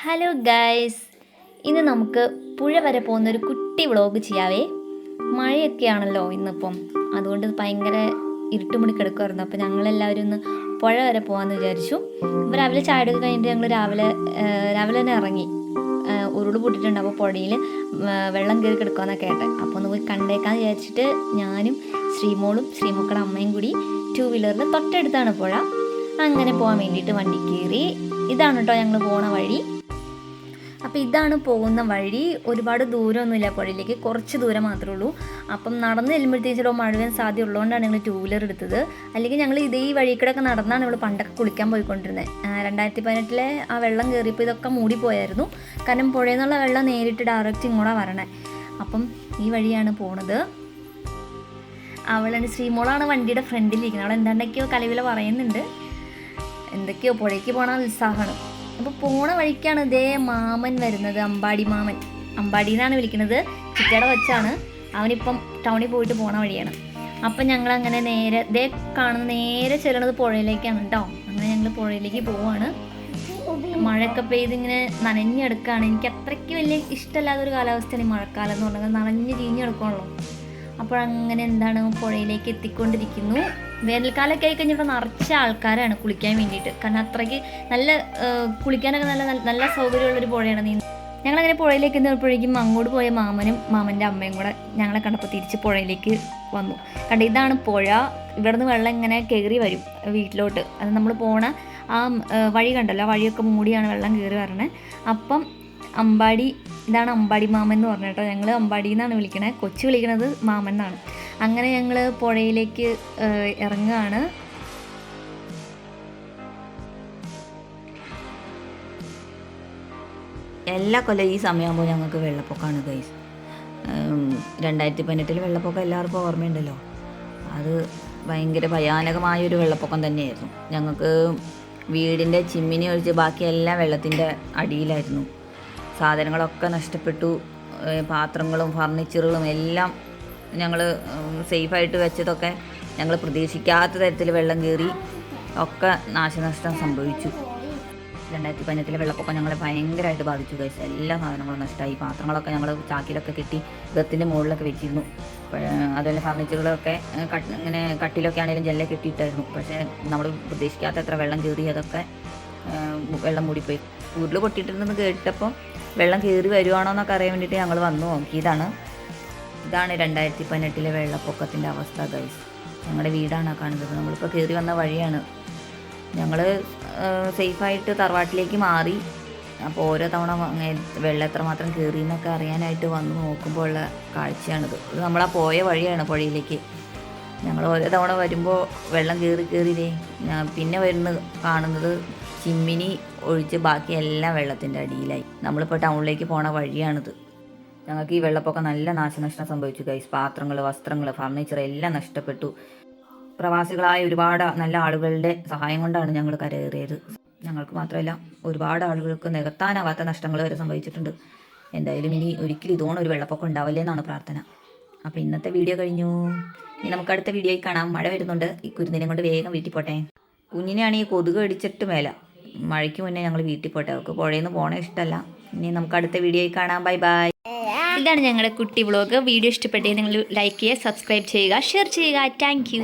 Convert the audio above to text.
Hello guys, ഇന്ന് നമുക്ക് പുഴ വരെ പോകുന്നൊരു കുട്ടി വ്ളോഗ് ചെയ്യാവേ. മഴയൊക്കെയാണല്ലോ ഇന്നിപ്പം, അതുകൊണ്ട് ഭയങ്കര ഇരുട്ടുമുടി കിടക്കുമായിരുന്നു. അപ്പോൾ ഞങ്ങളെല്ലാവരും ഒന്ന് പുഴ വരെ പോകാമെന്ന് വിചാരിച്ചു. അപ്പോൾ രാവിലെ ചായയൊക്കെ കഴിഞ്ഞിട്ട് ഞങ്ങൾ രാവിലെ തന്നെ ഇറങ്ങി. ഉരുള് പൊട്ടിയിട്ടുണ്ട്, അപ്പോൾ പുഴയിൽ വെള്ളം കയറി കിടക്കുമെന്നൊക്കെ കേട്ടെ. അപ്പോൾ ഒന്ന് പോയി കണ്ടേക്കാന്ന് വിചാരിച്ചിട്ട് ഞാനും ശ്രീമോളും ശ്രീമോക്കളുടെ അമ്മയും കൂടി 2 വീലറിൽ തൊട്ടടുത്താണ് പുഴ. അങ്ങനെ പോകാൻ വേണ്ടിയിട്ട് വണ്ടി കയറി. ഇതാണ് കേട്ടോ ഞങ്ങൾ പോണ വഴി. അപ്പോൾ ഇതാണ് പോകുന്ന വഴി. ഒരുപാട് ദൂരമൊന്നുമില്ല പുഴയിലേക്ക്, കുറച്ച് ദൂരം മാത്രമേ ഉള്ളൂ. അപ്പം നടന്ന് ചെല്ലുമ്പോഴത്തേക്കും മഴ പെയ്യാൻ സാധ്യത ഉള്ളതുകൊണ്ടാണ് ഞങ്ങൾ 2 വീലർ എടുത്തത്. അല്ലെങ്കിൽ ഞങ്ങൾ ഇതേ വഴി കൂടെ ഒക്കെ നടന്നാണ് നമ്മൾ പണ്ടൊക്കെ കുളിക്കാൻ പോയിക്കൊണ്ടിരുന്നത്. 2018 ആ വെള്ളം കയറിയപ്പോൾ ഇതൊക്കെ മൂടിപ്പോയായിരുന്നു. കാരണം പുഴയിൽ നിന്നുള്ള വെള്ളം നേരിട്ട് ഡയറക്റ്റ് ഇങ്ങോട്ടാണ് വരണേ. അപ്പം ഈ വഴിയാണ് പോണത്. അവളാണ് ശ്രീമോളാണ് വണ്ടിയുടെ ഫ്രണ്ടിലിരിക്കുന്നത്. അവൾ എന്താണ്ടൊക്കെയോ കലവില പറയുന്നുണ്ട്, എന്തൊക്കെയോ പുഴയ്ക്ക് പോകണ ഉത്സാഹമാണ്. അപ്പോൾ പോണ വഴിക്കാണ് ഇതേ മാമൻ വരുന്നത്, അമ്പാടി മാമൻ. അമ്പാടി എന്നാണ് വിളിക്കുന്നത്, ചിറ്റയുടെ വച്ചാണ്. അവനിപ്പം ടൗണിൽ പോയിട്ട് പോണ വഴിയാണ്. അപ്പം ഞങ്ങളങ്ങനെ നേരെ ഇതേ കാണുന്ന നേരെ ചെല്ലണത് പുഴയിലേക്കാണ് കേട്ടോ. അങ്ങനെ ഞങ്ങൾ പുഴയിലേക്ക് പോവാണ്. മഴയൊക്കെ പെയ്ത് ഇങ്ങനെ നനഞ്ഞെടുക്കുകയാണ്. എനിക്ക് അത്രയ്ക്ക് വലിയ ഇഷ്ടമല്ലാത്തൊരു കാലാവസ്ഥയാണ് ഈ മഴക്കാലം എന്ന് പറഞ്ഞാൽ. നനഞ്ഞ് ചീഞ്ഞെടുക്കണല്ലോ. അപ്പോഴങ്ങനെ എന്താണ് പുഴയിലേക്ക് എത്തിക്കൊണ്ടിരിക്കുന്നു. വേനൽക്കാലമൊക്കെ ആയി കഴിഞ്ഞപ്പോൾ നിറച്ച ആൾക്കാരാണ് കുളിക്കാൻ വേണ്ടിയിട്ട്. കാരണം അത്രയ്ക്ക് നല്ല കുളിക്കാനൊക്കെ നല്ല സൗകര്യമുള്ളൊരു പുഴയാണ്. ഞങ്ങളങ്ങനെ പുഴയിലേക്ക് എത്തുമ്പോഴേക്കും അങ്ങോട്ട് പോയ മാമനും മാമൻ്റെ അമ്മയും കൂടെ ഞങ്ങളെ കണ്ടപ്പോൾ തിരിച്ച് പുഴയിലേക്ക് വന്നു. കണ്ട ഇതാണ് പുഴ. ഇവിടെ നിന്ന് വെള്ളം ഇങ്ങനെ കയറി വരും വീട്ടിലോട്ട്. അത് നമ്മൾ പോണ ആ വഴി കണ്ടല്ലോ, ആ വഴിയൊക്കെ മൂടിയാണ് വെള്ളം കയറി വരണേ. അപ്പം അമ്പാടി, ഇതാണ് അമ്പാടി മാമൻ എന്ന് പറഞ്ഞു കേട്ടോ. ഞങ്ങൾ അമ്പാടി എന്നാണ് വിളിക്കണേ, കൊച്ചു വിളിക്കണത് മാമൻ എന്നാണ്. അങ്ങനെ ഞങ്ങൾ പുഴയിലേക്ക് ഇറങ്ങുകയാണ്. എല്ലാ കൊല്ലം ഈ സമയമാകുമ്പോൾ ഞങ്ങൾക്ക് വെള്ളപ്പൊക്കമാണ് ഗൈസ്. 2018 വെള്ളപ്പൊക്കം എല്ലാവർക്കും ഓർമ്മയുണ്ടല്ലോ. അത് ഭയങ്കര ഭയാനകമായൊരു വെള്ളപ്പൊക്കം തന്നെയായിരുന്നു. ഞങ്ങൾക്ക് വീടിൻ്റെ ചിമ്മിനി ഒഴിച്ച് ബാക്കിയെല്ലാം വെള്ളത്തിൻ്റെ അടിയിലായിരുന്നു. സാധനങ്ങളൊക്കെ നഷ്ടപ്പെട്ടു. പാത്രങ്ങളും ഫർണിച്ചറുകളും എല്ലാം ഞങ്ങൾ സേഫായിട്ട് വെച്ചതൊക്കെ ഞങ്ങൾ പ്രതീക്ഷിക്കാത്ത തരത്തിൽ വെള്ളം കയറി ഒക്കെ നാശനഷ്ടം സംഭവിച്ചു. 2018 വെള്ളപ്പൊക്കം ഞങ്ങളെ ഭയങ്കരമായിട്ട് ബാധിച്ചു ഗൈസ്. എല്ലാ സാധനങ്ങളും നഷ്ടമായി. പാത്രങ്ങളൊക്കെ ഞങ്ങൾ ചാക്കിലൊക്കെ കെട്ടി ഗത്തിൻ്റെ മുകളിലൊക്കെ വെച്ചിരുന്നു. അതുപോലെ ഫർണിച്ചറുകളൊക്കെ ഇങ്ങനെ കട്ടിലൊക്കെ ആണെങ്കിലും ജെല്ലെ കെട്ടിയിട്ടായിരുന്നു. പക്ഷേ നമ്മൾ പ്രതീക്ഷിക്കാത്ത എത്ര വെള്ളം കയറി, അതൊക്കെ വെള്ളം മൂടിപ്പോയി. ഉരുൾ പൊട്ടിയിട്ടുണ്ടെന്ന് കേട്ടപ്പോൾ വെള്ളം കയറി വരുവാണോ എന്നൊക്കെ അറിയാൻ വേണ്ടിയിട്ട് ഞങ്ങൾ വന്നു നോക്കിയതാണ്. ഇതാണ് 2018 വെള്ളപ്പൊക്കത്തിൻ്റെ അവസ്ഥ ഗൈസ്. ഞങ്ങളുടെ വീടാണ് കാണുന്നത്. നമ്മളിപ്പോൾ കയറി വന്ന വഴിയാണ്. ഞങ്ങൾ സേഫായിട്ട് തറവാട്ടിലേക്ക് മാറി. അപ്പോൾ ഓരോ തവണ വെള്ളം എത്രമാത്രം കയറി എന്നൊക്കെ അറിയാനായിട്ട് വന്ന് നോക്കുമ്പോൾ ഉള്ള കാഴ്ചയാണിത്. ഇത് നമ്മളാ പോയ വഴിയാണ് പുഴയിലേക്ക്. ഞങ്ങൾ ഓരോ തവണ വരുമ്പോൾ വെള്ളം കയറിയതേ പിന്നെ കാണുന്നത് ചിമ്മിനി ഒഴിച്ച് ബാക്കി എല്ലാം വെള്ളത്തിൻ്റെ അടിയിലായി. നമ്മളിപ്പോൾ ടൗണിലേക്ക് പോണ വഴിയാണിത്. ഞങ്ങൾക്ക് ഈ വെള്ളപ്പൊക്കം നല്ല നാശനഷ്ടം സംഭവിച്ചു ഗൈസ്. പാത്രങ്ങൾ, വസ്ത്രങ്ങൾ, ഫർണിച്ചർ എല്ലാം നഷ്ടപ്പെട്ടു. പ്രവാസികളായ ഒരുപാട് നല്ല ആളുകളുടെ സഹായം കൊണ്ടാണ് ഞങ്ങൾ കരകയറിയത്. ഞങ്ങൾക്ക് മാത്രമല്ല, ഒരുപാട് ആളുകൾക്ക് നികത്താനാവാത്ത നഷ്ടങ്ങൾ വരെ സംഭവിച്ചിട്ടുണ്ട്. എന്തായാലും ഇനി ഒരിക്കലും ഇതുകൊണ്ട് ഒരു വെള്ളപ്പൊക്കം ഉണ്ടാവില്ലേ എന്നാണ് പ്രാർത്ഥന. അപ്പോൾ ഇന്നത്തെ വീഡിയോ കഴിഞ്ഞു. ഇനി നമുക്ക് അടുത്ത വീഡിയോയിൽ കാണാം. മഴ വരുന്നുണ്ട്. ഈ കുരുന്നിനെ കൊണ്ട് വേഗം വീട്ടിൽ പോട്ടെ. കുഞ്ഞിനെയാണെങ്കിൽ കൊതുക് അടിച്ചിട്ട് മേല. മഴയ്ക്ക് മുന്നേ ഞങ്ങൾ വീട്ടിൽ പോട്ടെ. അവർക്ക് പുഴയിൽ നിന്ന് പോകണേ ഇഷ്ടമല്ല. ഇനി നമുക്ക് അടുത്ത വീഡിയോയിൽ കാണാം. Bye bye. ഇതാണ് ഞങ്ങളുടെ കുട്ടി വ്ളോഗ്. വീഡിയോ ഇഷ്ടപ്പെട്ടെങ്കിൽ നിങ്ങൾ ലൈക്ക് ചെയ്യുക, സബ്സ്ക്രൈബ് ചെയ്യുക, ഷെയർ ചെയ്യുക. Thank you.